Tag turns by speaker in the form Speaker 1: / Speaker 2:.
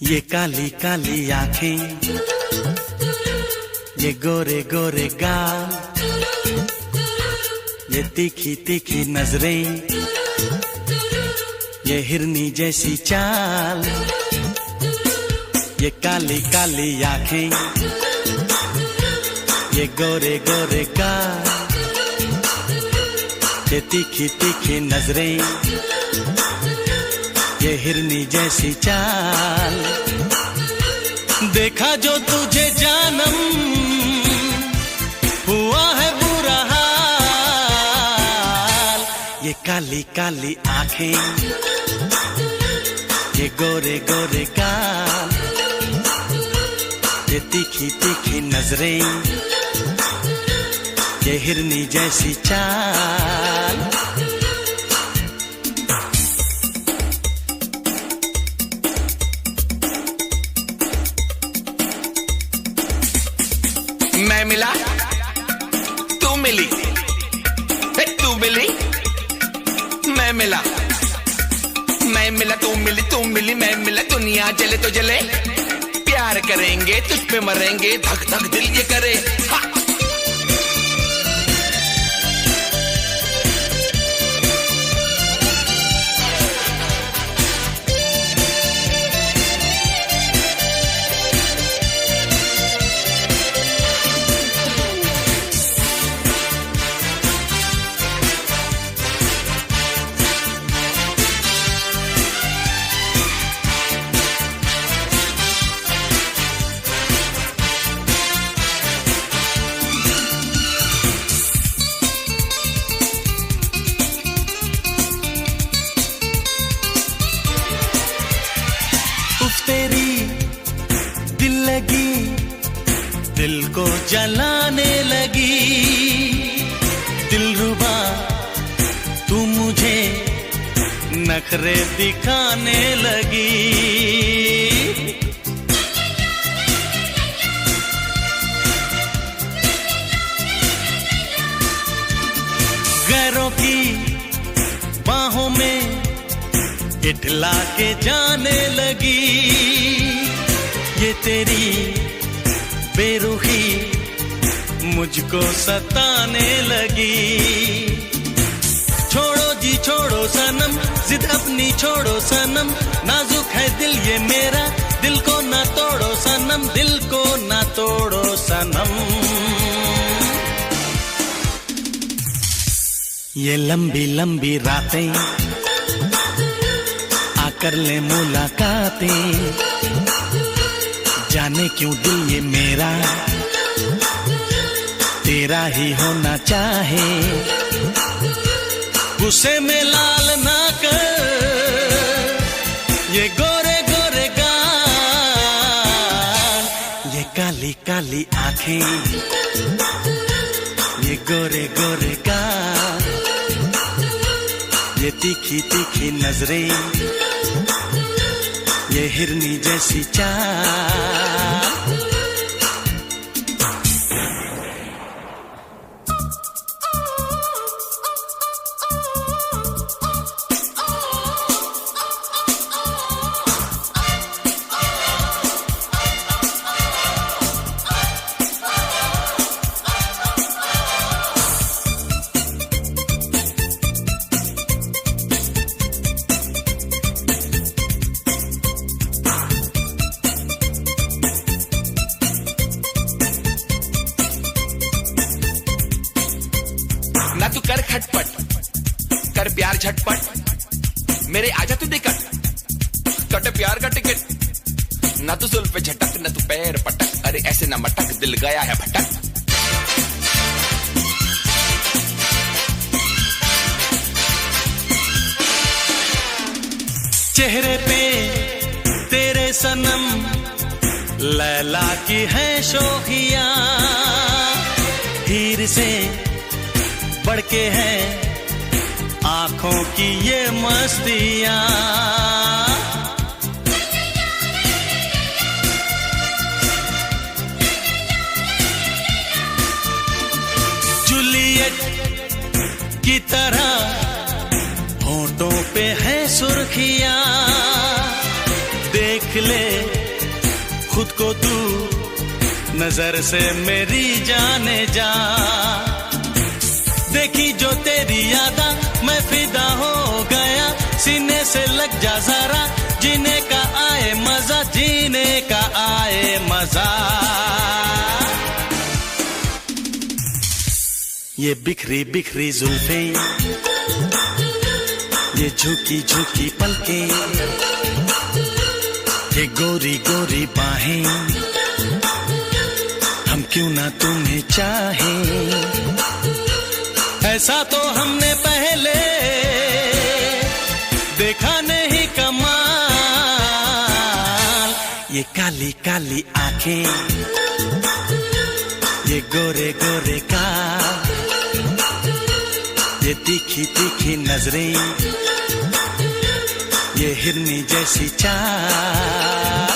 Speaker 1: ये काली काली आंखें, ये गोरे गोरे गाल, ये तीखी तीखी नजरें, ये हिरनी जैसी चाल। ये काली काली आंखें, ये गोरे गोरे गाल, ये तीखी तीखी नजरें, ये हिरनी जैसी चाल। देखा जो तुझे जानम, हुआ है बुरा हाल। ये काली काली आंखें, ये गोरे गोरे गाल, ये तीखी तीखी नजरें, ये हिरनी जैसी चाल।
Speaker 2: मैं मिला, तू मिली, तू मिली, मैं मिला, मैं मिला, तू मिली, मैं मिला। दुनिया जले तो जले, प्यार करेंगे तुझ पे मरेंगे, धक धक दिल ये करे। हा!
Speaker 1: तेरी दिल लगी, दिल को जलाने लगी। दिलरुबा तू मुझे नखरे दिखाने लगी। गैरों की बाहों में इठला के जाने लगी। ये तेरी बेरुखी मुझको सताने लगी। छोड़ो जी छोड़ो सनम, जिद अपनी छोड़ो सनम, नाजुक है दिल ये मेरा, दिल को ना तोड़ो सनम, दिल को ना तोड़ो सनम। ये लंबी लंबी रातें कर ले मुलाकातें, जाने क्यों दिल ये मेरा तेरा ही होना चाहे। गुस्से में लाल ना कर ये गोरे गोरे गाल, ये काली काली आंखें, ये गोरे गोरे गाल, ये तीखी तीखी नजरें, ये हिरनी जैसी चाल।
Speaker 2: ना तू कर खटपट, कर प्यार झटपट, मेरे आजा तू निकट, कट प्यार का टिकट। ना तू सुल पे झटक, ना तू पैर पटक, अरे ऐसे ना मटक, दिल गया है भटक।
Speaker 1: चेहरे पे तेरे सनम लैला की है शोखियां, हीर से बढ़ के है आंखों की ये मस्तियां। जूलियट की तरह होठों पे है सुर्खियां, देख ले खुद को तू नजर से मेरी जाने जा। देखी जो तेरी यादा मैं फिदा हो गया, सीने से लग जा जरा, जीने का आए मजा, जीने का आए मजा। ये बिखरी बिखरी जुल्फे, ये झुकी झुकी पलकें, ये गोरी गोरी बाहें, हम क्यों ना तुम्हें चाहें। ऐसा तो हमने पहले देखा नहीं कमाल। ये काली काली आंखें, ये गोरे गोरे गाल, ये तीखी तीखी नजरें, ये हिरनी जैसी चाल।